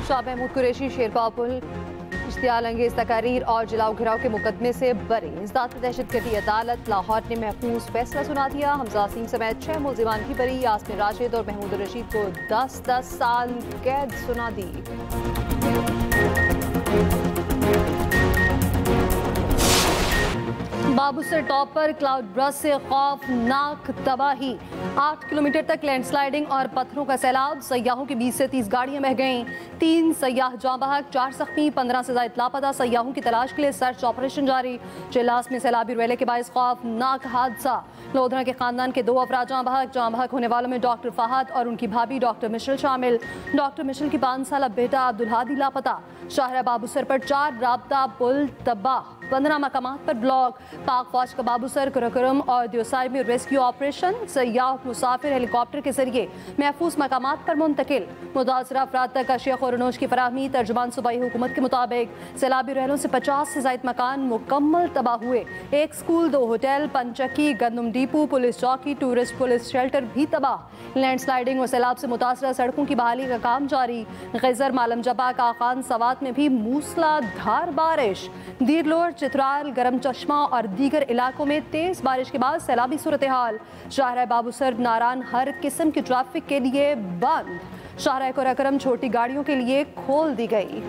शाह महमूद कुरैशी शेरपा पुल इश्तियाल अंगेज तकारीर और जलाओ घिराव के मुकदमे से बरी। इस्दात दहशतगर्दी अदालत लाहौर ने महफूज फैसला सुना दिया। हमजा असीम समेत 6 मुल्जिमान की बरी। यास्मिन राशिद और महमूद रशीद को 10-10 साल कैद सुना दी। बाबूसर टॉप पर क्लाउड ब्रस्ट से खौफनाक तबाही। 8 किलोमीटर तक लैंडस्लाइडिंग और पत्थरों का सैलाब। सयाहों की 20 से 30 गाड़ियां बह गईं। 3 सयाह जाँ बहक, 4 जख्मी, 15 से ज्यादा लापता। सयाहों की तलाश के लिए सर्च ऑपरेशन जारी। चिल्लास में सैलाबी रेले के बायस खौफनाक हादसा। लोधरा के खानदान के 2 अफराद जाँ बहक होने वालों में डॉक्टर फहद और उनकी भाभी डॉक्टर मिशल शामिल। डॉक्टर मिशल की 5 साला बेटा अब्दुल हादी लापता। शाहरा बाबूसर पर 4 राब्ता पुल तबाह। 15 मकामात पर ब्लॉक। पाक फौज का बाबूसर, कुरकुरम और दियोसाई में रेस्क्यू ऑपरेशन। सयाह मुसाफिर हेलीकॉप्टर के जरिए महफूज मकामात पर मुंतकिल। मुतासरा अफराद तक अशिया और अनोज की फराहमी। तर्जुमान सूबाई हुकूमत के मुताबिक सैलाबी रहलों से 50 से ज्यादा मकान मुकम्मल तबाह हुए। 1 स्कूल, 2 होटल, पंचक्की, गंदम डिपो, पुलिस चौकी, टूरिस्ट पुलिस शेल्टर भी तबाह। लैंडस्लाइडिंग और सैलाब से मुतासरा सड़कों की बहाली का काम जारी। गैजर, मालम जबा, काखान, सवात में भी मूसलाधार बारिश। दीरलोर, चित्राल, गरम चश्मा और दीगर इलाकों में तेज बारिश के बाद सैलाबी सूरत हाल। शाहरा बाबूसर नारान हर किस्म की ट्रैफिक के लिए बंद। शाहरा कुरकुरम छोटी गाड़ियों के लिए खोल दी गई।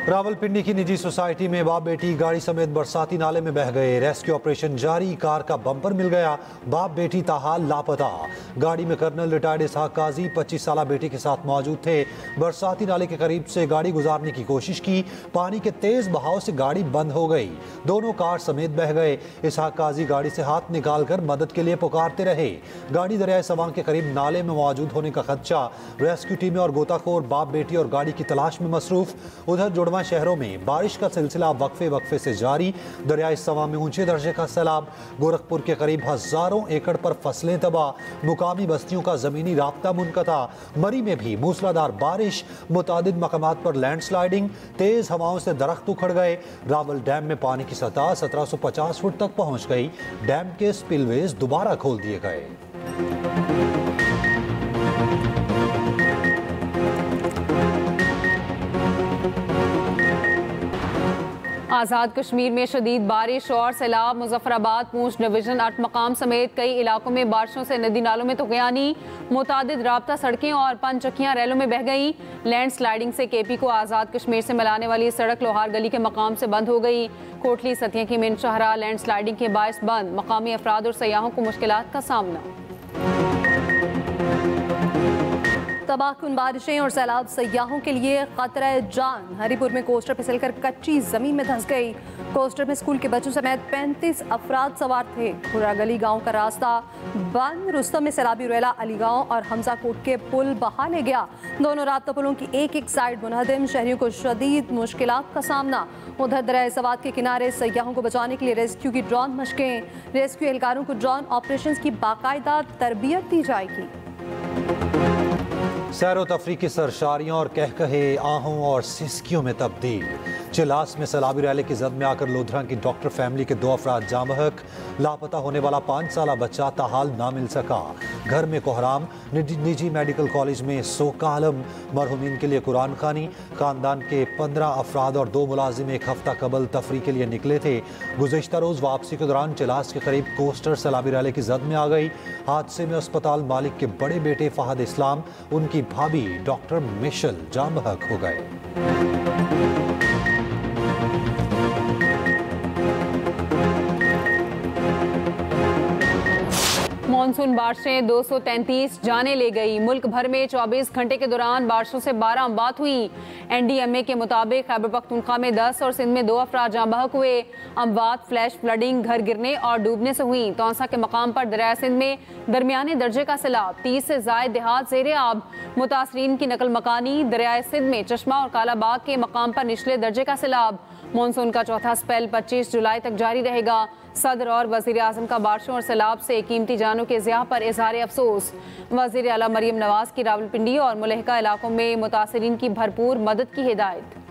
रावलपिंडी की निजी सोसाइटी में बाप बेटी गाड़ी समेत बरसाती नाले में बह गए। रेस्क्यू ऑपरेशन जारी। कार का बम्पर मिल गया। बाप बेटी ताहाल लापता। गाड़ी में कर्नल रिटायर्ड इसहाक काजी 25 साला बेटी के साथ मौजूद थे। बरसाती नाले के करीब से गाड़ी गुजारने की कोशिश की। पानी के तेज बहाव से गाड़ी बंद हो गई। दोनों कार समेत बह गए। इसहाक काजी गाड़ी से हाथ निकालकर मदद के लिए पुकारते रहे। गाड़ी दरियाए सवांग के करीब नाले में मौजूद होने का खदशा। रेस्क्यू टीमें और गोताखोर बाप बेटी और गाड़ी की तलाश में मसरूफ। उधर जुड़वा शहरों में बारिश का सिलसिला वक्फे से जारी। दरियाए सवा में ऊंचे दर्जे का सैलाब। गोरखपुर के करीब हजारों एकड़ पर फसलें तबाह। मुकामी बस्तियों का जमीनी राब्ता मुनक़ता। मरी में भी मूसलाधार बारिश। मुतादिद मकामात पर लैंडस्लाइडिंग। तेज हवाओं से दरख्त उखड़ गए। रावल डैम में पानी की सतह 1750 फुट तक पहुंच गई। डैम के स्पिलवेज दोबारा खोल दिए गए। आज़ाद कश्मीर में शदीद बारिश और सैलाब। मुजफ्फराबाद, पूंछ डिवीजन, 8 मकाम समेत कई इलाकों में बारिशों से नदी नालों में तुग़यानी। मुतादिद राब्ता सड़कें और पंचक्कियाँ रेलों में बह गई। लैंड स्लाइडिंग से केपी को आज़ाद कश्मीर से मिलाने वाली सड़क लोहार गली के मकाम से बंद हो गई। कोटली सतिया की मिन शाहरा लैंड स्लाइडिंग के बायस बंद। मकामी अफराद और सयाहों को मुश्किलात का सामना। तबाहकुन बारिशें और सैलाब सयाहों के लिए खतरा जान। हरीपुर में कोस्टर फिसलकर कच्ची जमीन में धंस गई। कोस्टर में स्कूल के बच्चों समेत 35 अफराद सवार थे। खुरा गली गांव का रास्ता बंद। रुस्तम में सैलाबी रेला अली गांव और हमजा कोट के पुल बहा ले गया। दोनों राब्ता पुलों की एक साइड मुनहदम। शहरियों को शदीद मुश्किलात का सामना। उधर दरियाए सवात के किनारे सयाहों को बचाने के लिए रेस्क्यू की ड्रोन मशकें। रेस्क्यू एहलकारों को ड्रोन ऑपरेशन की बाकायदा तरबियत दी जाएगी। सैरो तफरी की सरशारियों और कहकहे आहों और सिसकियों में तब्दील। चिलास में सैलाबी रैली की जद में आकर लोधरा की डॉक्टर फैमिली के 2 अफराद जाँ बहक। लापता होने वाला 5 साला बच्चा ताहाल ना मिल सका। घर में कोहराम। निजी मेडिकल कॉलेज में सोकालम। मरहुमीन के लिए कुरान खानी। खानदान के 15 अफराद और 2 मुलाजिम एक हफ्ता कबल तफरी के लिए निकले थे। गुज़िश्ता रोज़ वापसी के दौरान चिलास के करीब कोस्टर सैलाबी रैली की जद में आ गई। हादसे में अस्पताल मालिक के बड़े बेटे फहद इस्लाम, उनकी भाभी डॉक्टर मिशल जाँ बहक हो गए। मानसून बारिशें 233 जाने ले गई। मुल्क भर में 24 घंटे के दौरान बारिशों से 12 अमवात हुई। NDMA के मुताबिक खैबर पख्तूनख्वा में 10 और सिंध में 2 अफराद जाँ बहक हुए। अमवात फ्लैश फ्लडिंग, घर गिरने और डूबने से हुई। तौसा के मकाम पर दरिया सिंध में दरमियाने दर्जे का सैलाब। 30 से जायद देहात ज़ेरे आब। मुतासरीन की नकल मकानी। दरिया सिंध में चश्मा और कालाबाग के मकाम पर निचले दर्जे का सैलाब। मानसून का चौथा स्पेल 25 जुलाई तक जारी रहेगा। सदर और वज़ीर आज़म का बारिशों और सैलाब से कीमती जानों के ज़िया पर इज़हार अफसोस। वज़ीर आला मरियम नवाज की रावलपिंडी और मुलहका इलाकों में मुतासरीन की भरपूर मदद की हिदायत।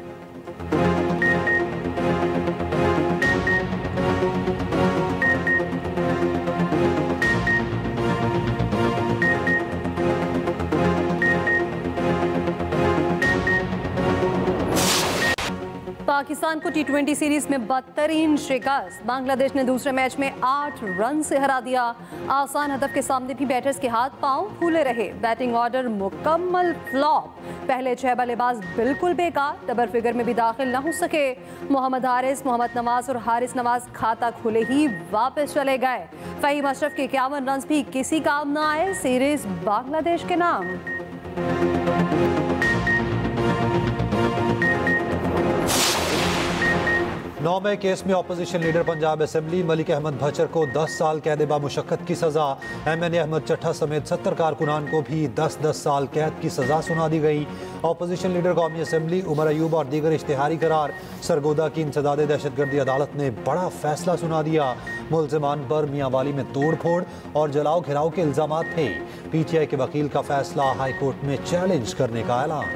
पाकिस्तान को T20 सीरीज में बदतरीन शिकस्त। बांग्लादेश ने दूसरे मैच में 8 रन से हरा दिया। आसान हदफ के सामने भी बैटर्स के हाथ पांव फूले रहे। बैटिंग ऑर्डर मुकम्मल फ्लॉप। पहले 6 बल्लेबाज बिल्कुल बेकार, डबल फिगर में भी दाखिल न हो सके। मोहम्मद हारिस, मोहम्मद नवाज और हारिस नवाज खाता खुले ही वापस चले गए। फहीम अशरफ के 51 रन भी किसी काम न आए। सीरीज बांग्लादेश के नाम। 9 मई केस में opposition leader Punjab assembly Malik Ahmad Bhachar को 10 साल कैद बामुशक्कत की सजा। MNA अहमद चट्ठा समेत 70 कारकुनान को भी 10-10 साल कैद की सजा सुना दी गई। अपोजिशन लीडर कौमी असेंबली उमर अयूब और दीगर इश्तिहारी करार। सरगोदा की इंसदाद दहशतगर्दी अदालत ने बड़ा फैसला सुना दिया। मुल्जिमान पर मियाँ वाली में तोड़ फोड़ और जलाओ घिराव के इल्जाम थे। PTI के वकील का फैसला हाई कोर्ट में चैलेंज करने का ऐलान।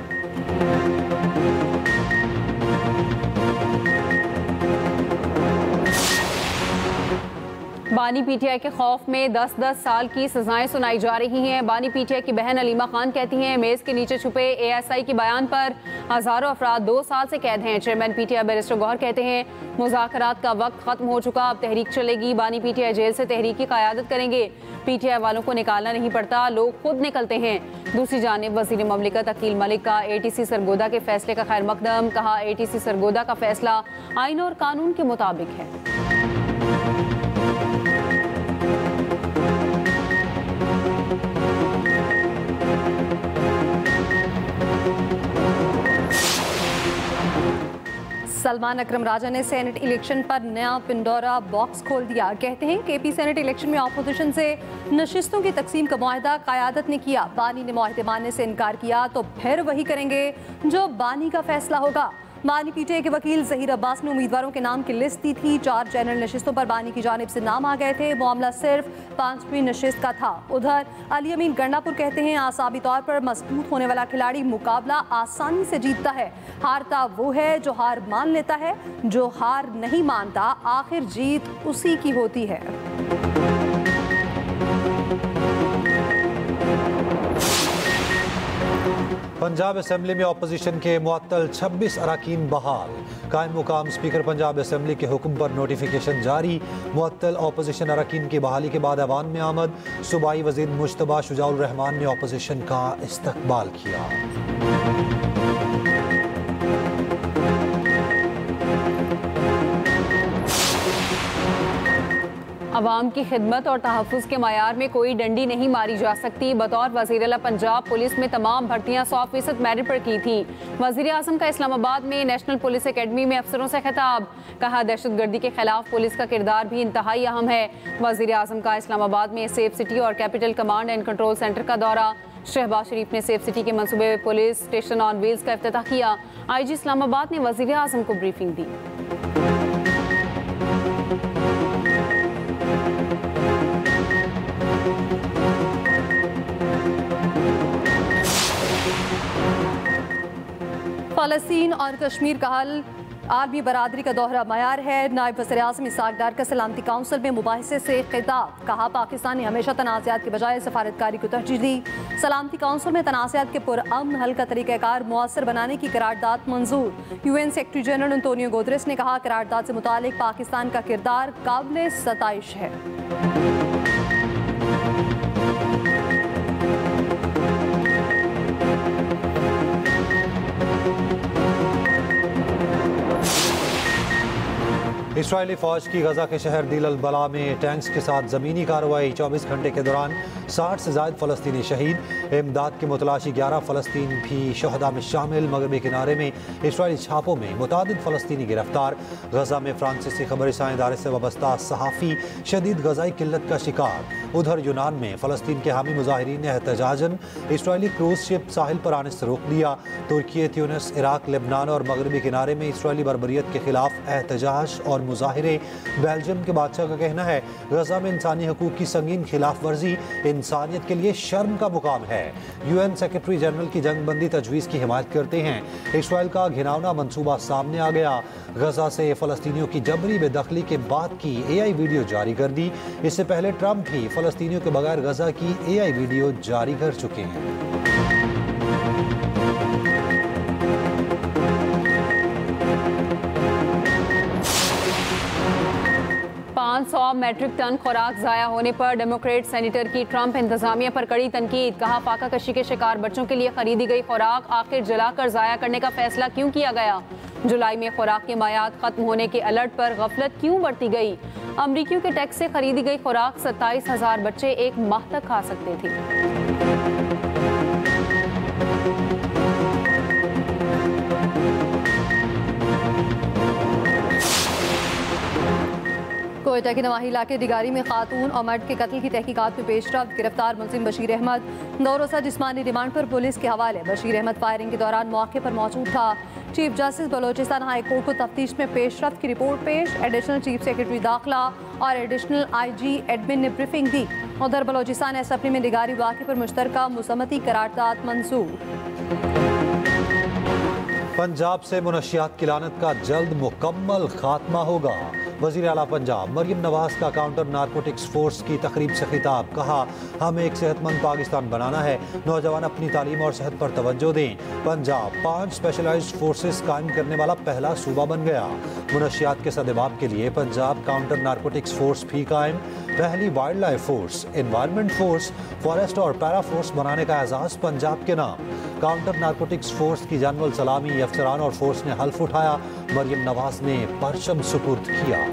बानी PTI के खौफ में 10-10 साल की सजाएं सुनाई जा रही हैं। बानी PTI की बहन अलीमा खान कहती हैं मेज़ के नीचे छुपे ASI के बयान पर हज़ारों अफराद 2 साल से कैद हैं। चेयरमैन PTI बैरिस्टर गौहर कहते हैं मुज़ाकरात का वक्त ख़त्म हो चुका, अब तहरीक चलेगी। बानी PTI जेल से तहरीक की क़यादत करेंगे। PTI वालों को निकालना नहीं पड़ता, लोग खुद निकलते हैं। दूसरी जानिब वज़ीर ममलिकत अकील मलिक का ATC सरगोदा के फैसले का खैर मकदम। कहा ATC सरगोदा का फैसला आइन और कानून के मुताबिक है। सलमान अकरम राजा ने सेनेट इलेक्शन पर नया पिंडोरा बॉक्स खोल दिया। कहते हैं KP सेनेट इलेक्शन में अपोजिशन से नशिस्तों की तकसीम का मुआहदा क़यादत ने किया। बानी ने मुआहदे मानने से इनकार किया तो फिर वही करेंगे जो बानी का फैसला होगा। बानी PTI के वकील ज़हीर अब्बास ने उम्मीदवारों के नाम की लिस्ट दी थी। 4 जनरल नशिस्तों पर बानी की जानिब से नाम आ गए थे। मामला सिर्फ 5वीं नशिस्त का था। उधर अली अमीन गंडापुर कहते हैं आसाबी तौर पर मजबूत होने वाला खिलाड़ी मुकाबला आसानी से जीतता है। हारता वो है जो हार मान लेता है, जो हार नहीं मानता आखिर जीत उसी की होती है। पंजाब असेंबली में अपोजिशन के मुअत्तल 26 अरकान बहाल। कायम मुकाम स्पीकर पंजाब असेंबली के हुक्म पर नोटिफिकेशन जारी। मुअत्तल अपोजिशन अरकान की बहाली के बाद ऐवान में आमद। सूबाई वज़ीर मुश्तबा शुजाउर रहमान ने अपोजिशन का इस्तकबाल किया। अवाम की खिदमत और तहफ़्फ़ुज़ के मयार में कोई डंडी नहीं मारी जा सकती। बतौर वज़ीर-ए-आला पंजाब पुलिस में तमाम भर्तियाँ 100% मेरिट पर की थी। वज़ीर आज़म का इस्लामाबाद में नेशनल पुलिस अकेडमी में अफसरों से खिताब। कहा दहशतगर्दी के खिलाफ पुलिस का किरदार भी इंतहाई अहम है। वज़ीर आज़म का इस्लामाबाद में सेफ सिटी और capital command and control centre का दौरा। शहबाज शरीफ ने सेफ सिटी के मनसूबे में पुलिस स्टेशन ऑन व्हील्स का इफ्तिताह किया। IG इस्लामाबाद ने वज़ीर आज़म को ब्रीफिंग दी। फ़लस्तीन और कश्मीर का हल आलमी बरादरी का दोहरा मयार है। नायब वज़ीर आज़म इसहाक डार का सलामती काउंसिल में मुबाहिसे से खिताब। कहा पाकिस्तान ने हमेशा तनाज़ात के बजाय सफारतकारी को तरजीह दी। सलामती काउंसिल में तनाज़ात के पुरअमन हल का तरीक़ाकार मुअस्सर बनाने की करारदाद मंजूर। UN secretary general Antonio Guterres ने कहा करारदाद से मुतालिक पाकिस्तान का किरदार काबिल सताइश है। इसराइली फौज की गजा के शहर दिल अल बला में टैंक्स के साथ ज़मीनी कार्रवाई। 24 घंटे के दौरान 60 से ज़ायद फ़लस्तीनी शहीद। इमदाद के मुतलाशी 11 फ़लस्तीन भी शहदा में शामिल। मगरबी किनारे में इसराइली छापों में मुतादिद फ़लस्तीनी गिरफ्तार। गजा में फ्रांसीसी खबरसां इदारे से वाबस्ता सहाफ़ी शदीद गजाई किल्लत का शिकार। उधर यूनान में फ़लस्तीन के हामी मुजाहिरीन ने एहतजाजन इसराइली क्रूज़ शिप साहिल पर आने से रोक दिया। तुर्की, ट्यूनिस, इराक, लेबनान और मगरबी किनारे में इसराइली बर्बरियत के खिलाफ एहतजाज और मुजाहिरे। बेल्जियम के बादशाह का कहना है गजा में इंसानी हकूक की संगीन खिलाफ वर्जी इंसानियत के लिए शर्म का मुकाम है। UN सेक्रेटरी जनरल की जंगबंदी तजवीज़ की हिमायत करते हैं। इसराइल का घिनौना मंसूबा सामने आ गया। गजा से फ़लस्तीनियों की जबरी बेदखली के बाद की AI वीडियो जारी कर दी। इससे पहले ट्रंप भी फ़लस्तीनियों के बगैर गजा की AI वीडियो जारी कर चुके हैं। मीट्रिक टन खुराक ज़ाया होने पर डेमोक्रेट सेनेटर की ट्रंप इंतजामिया पर कड़ी तनकीद। कहा, फाका कशी के शिकार बच्चों के लिए खरीदी गई खुराक आखिर जलाकर ज़ाया करने का फैसला क्यों किया गया? जुलाई में खुराक की मायात खत्म होने के अलर्ट पर गफलत क्यों बरती गई? अमरीकियों के टैक्स से खरीदी गई खुराक 27,000 बच्चे एक माह तक खा सकते थे। कोयटा के नवाही इलाके डिगारी में खातून और मर्द के कत्ल की तहकीकात में पेशरफ्त। गिरफ्तार मुलजिम बशीर अहमद 2 रोज़ा जिस्मानी रिमांड पर पुलिस के हवाले। बशीर अहमद फायरिंग के दौरान मौके पर मौजूद था। Chief justice Balochistan high court को तफ्तीश में पेशरफ्त की रिपोर्ट पेश। एडिशनल चीफ सेक्रेटरी दाखिला और एडिशनल IG एडमिन ने ब्रीफिंग दी। उधर बलोचिस्तान असेंबली में डिगारी वाक़े पर मुश्तरका मुसम्मती करारदाद मंजूर। पंजाब से मुनशियात की लानत का जल्द मुकम्मल खात्मा होगा। वज़ीर आला पंजाब मरियम नवाज का काउंटर नारकोटिक्स फोर्स की तकरीब से खिताब। कहा, हमें एक सेहतमंद पाकिस्तान बनाना है, नौजवान अपनी तालीम और सेहत पर तवज्जो दें। पंजाब 5 स्पेशलाइज्ड फोर्सेस कायम करने वाला पहला सूबा बन गया। मुनशियात के सदेबाब के लिए पंजाब काउंटर नारकोटिक्स फोर्स भी कायम। पहली wild life force, environment force, forest और पैरा फोर्स बनाने का एजाज़ पंजाब के नाम। काउंटर नारकोटिक्स फोर्स की जनरल सलामी अफसरान और फोर्स ने हल्फ उठाया। मरियम नवाज ने परचम सुपुर्द किया।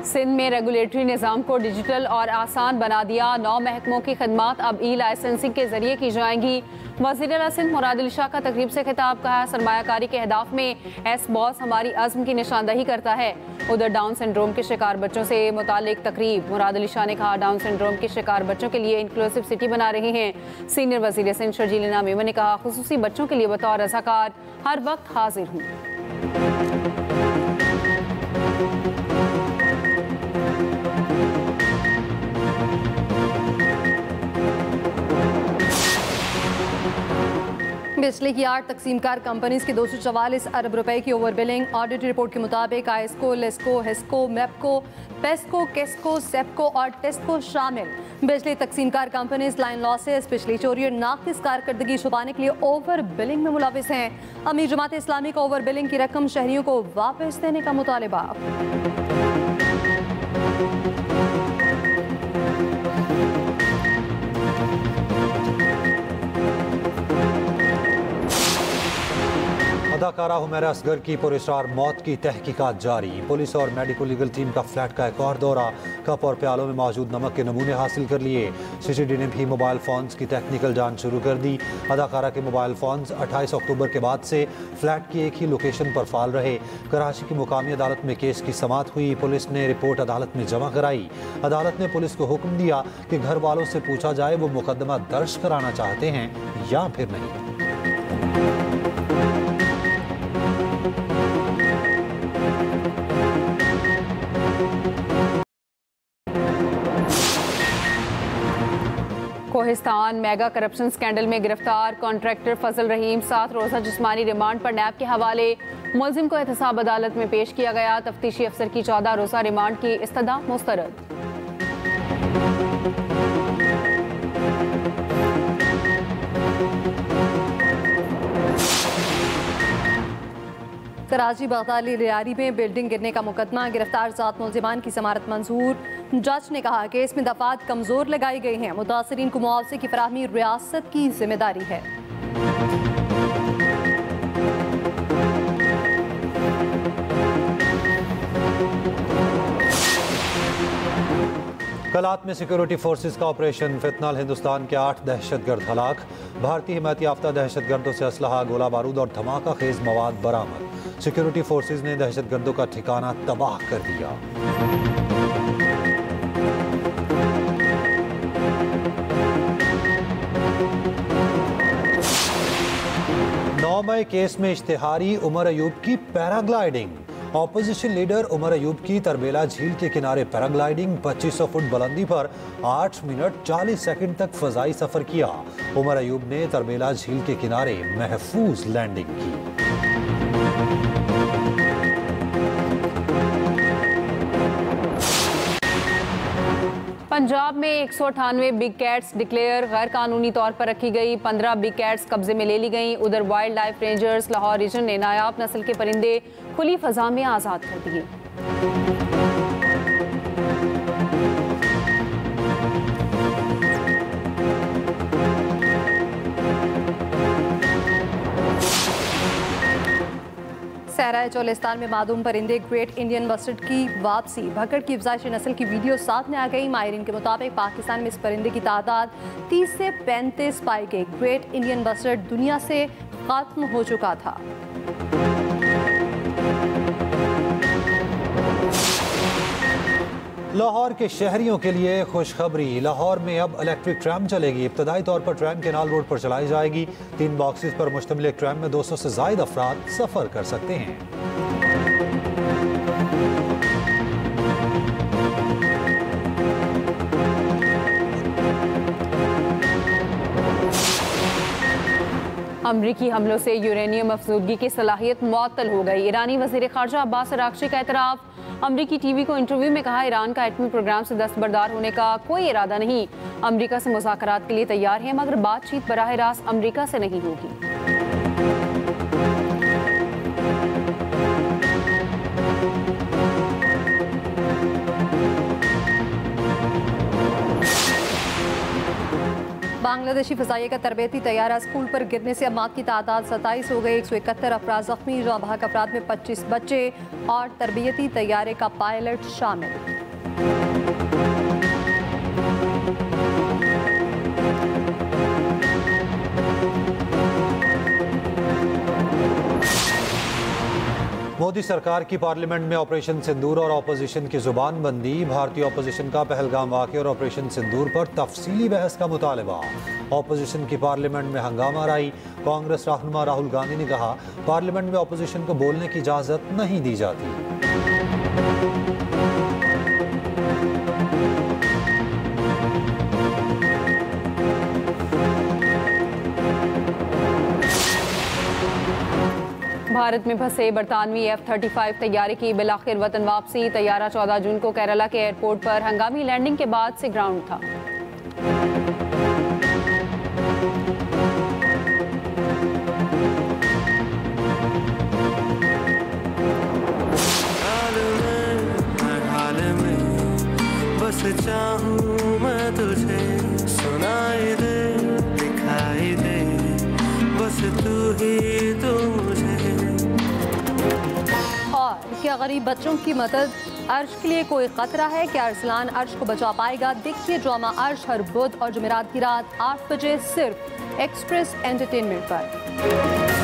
सिंध में रेगुलेटरी निज़ाम को डिजिटल और आसान बना दिया। 9 महकमों की खदमात अब ई-लाइसेंसिंग के जरिए की जाएंगी। वज़ीर आला सिंध मुराद अली शाह का तकरीब से खिताब। कहा, सरमायाकारी के अहदाफ में एस बॉस हमारी अज़्म की निशानदही करता है। उधर डाउन सिंड्रोम के शिकार बच्चों से मुतालिक तकरीब। मुराद अली शाह ने कहा, डाउन सिंड्रोम के शिकार बच्चों के लिए इंक्लूसिव सिटी बना रहे हैं। सीनियर वज़ीर सिंध शर्जील नामीम ने कहा, खुसूसी बच्चों के लिए बतौर रज़ाकार हर वक्त हाजिर हूँ। बिजली की 8 तकसीमकार कंपनीज के 244 अरब रुपए की ओवर बिलिंग। ऑडिट रिपोर्ट के मुताबिक आइस्को, लेस्को, हेस्को, मेप्को, पेस्को, केस्को, सेप्को और टेस्को शामिल बिजली तकसीमकार कंपनीज लाइन लॉसेस, पिछली चोरी और नाकिस कारकर्दगी छुपाने के लिए ओवर बिलिंग में मुलविस हैं। अमीर जमात इस्लामी का ओवर बिलिंग की रकम शहरियों को वापस देने का मुतालिबा। अदाकारा हुमैरा असगर की पुरस्कार मौत की तहकीकात जारी। पुलिस और मेडिकल लीगल टीम का फ्लैट का एक और दौरा। कप और प्यालों में मौजूद नमक के नमूने हासिल कर लिए। CCD ने भी मोबाइल फ़ोन्स की टेक्निकल जांच शुरू कर दी। अदाकारा के मोबाइल फ़ोन्स 28 अक्टूबर के बाद से फ्लैट की एक ही लोकेशन पर फाल रहे। कराची की मुकामी अदालत में केस की समाअत हुई। पुलिस ने रिपोर्ट अदालत में जमा कराई। अदालत ने पुलिस को हुक्म दिया कि घर वालों से पूछा जाए वो मुकदमा दर्ज कराना चाहते हैं या फिर नहीं। कोहिस्तान मेगा करप्शन स्कैंडल में गिरफ्तार कॉन्ट्रैक्टर फजल रहीम 7 रोज़ा जिस्मानी रिमांड पर नैब के हवाले। मुलजिम को एहतसाब अदालत में पेश किया गया। तफ्तीशी अफसर की 14 रोज़ा रिमांड की इस्तदा मुस्तरद। कराची बगदाली लियारी में बिल्डिंग गिरने का मुकदमा। गिरफ्तार 7 मुलजिमान की जमानत मंजूर। जज ने कहा कि इसमें दफात कमजोर लगाई गई हैं। मुतासरीन को मुआवजे की फराहमी रियासत की जिम्मेदारी है। कलात में सिक्योरिटी फोर्सेस का ऑपरेशन। फितनाल हिंदुस्तान के 8 दहशतगर्द हलाक। भारतीय हिमायत याफ्ता दहशतगर्दों से असलहा, गोला बारूद और धमाका खेज मवाद बरामद। सिक्योरिटी फोर्सेस ने दहशतगर्दों का ठिकाना तबाह कर दिया। 9 मई केस में इश्तिहारी उमर अयूब की paragliding. Opposition leader Umar Ayub की तरबेला झील के किनारे पैराग्लाइडिंग 2500 फुट बुलंदी पर 8 मिनट 40 सेकंड तक फजाई सफर किया। उमर अयूब ने तरबेला झील के किनारे महफूज लैंडिंग की। पंजाब में 198 बिग कैट्स डिक्लेयर गैर कानूनी तौर पर रखी गई, 15 बिग कैट्स कब्जे में ले ली गई। उधर wildlife rangers Lahore region ने नायाब नस्ल के परिंदे खुली फजा में आज़ाद कर दिए। सहराए चोलिस्तान में मादूम परिंदे ग्रेट इंडियन बस्टर्ड की वापसी, भगड़ की अफजाइश नस्ल की वीडियो सामने आ गई। माहिरीन के मुताबिक पाकिस्तान में इस परिंदे की तादाद 30 से 35 पाई गई। ग्रेट इंडियन बस्टर्ड दुनिया से खत्म हो चुका था। लाहौर के शहरियों के लिए खुशखबरी, लाहौर में अब इलेक्ट्रिक ट्रैम चलेगी। इब्तदाई तौर पर ट्रैम केनाल रोड पर चलाई जाएगी। 3 बॉक्सेस पर मुश्तमिल एक ट्रैम में 200 से ज़ायद अफराद सफ़र कर सकते हैं। अमरीकी हमलों से यूरेनियम अफजूदगी की सलाहियत मुअत्तल हो गई। ईरानी वज़ीर ख़ारजा अब्बास अराग़ची का एतराफ़। अमरीकी टीवी को इंटरव्यू में कहा, ईरान का एटमी प्रोग्राम से दस्तबरदार होने का कोई इरादा नहीं। अमरीका से मुज़ाकरात के लिए तैयार है, मगर बातचीत बराह रास्त अमरीका से नहीं होगी। बांग्लादेशी फ़ज़ाइया का तरबेती तैयारा स्कूल पर गिरने से अमात की तादाद 27 हो गई। 171 अफराद ज़ख्मी, जहाँ बहक अफराद में 25 बच्चे और तरबियती तैयारे का पायलट शामिल। मोदी सरकार की पार्लियामेंट में ऑपरेशन सिंदूर और अपोजिशन की जुबान बंदी। भारतीय अपोजिशन का पहलगाम वाक़या और ऑपरेशन सिंदूर पर तफसीली बहस का मुतालबा। अपोजिशन की पार्लियामेंट में हंगामा राई। कांग्रेस रहनुमा राहुल गांधी ने कहा, पार्लियामेंट में अपोजिशन को बोलने की इजाज़त नहीं दी जाती। भारत में फंसे बरतानवी F-35 तैयारे की बिलाखिर वतन वापसी। तैयारा 14 जून को केरला के एयरपोर्ट पर हंगामी लैंडिंग के बाद से ग्राउंड था। बस चाहूं मैं तुझे, सुनाई दे दिखाई दे, बस तू ही तो मुझे। और क्या गरीब बच्चों की मदद अर्श के लिए कोई खतरा है? क्या अरसलान अर्श को बचा पाएगा? देखिए ड्रामा अर्श हर बुध और जुमेरात की रात 8 बजे सिर्फ एक्सप्रेस एंटरटेनमेंट पर।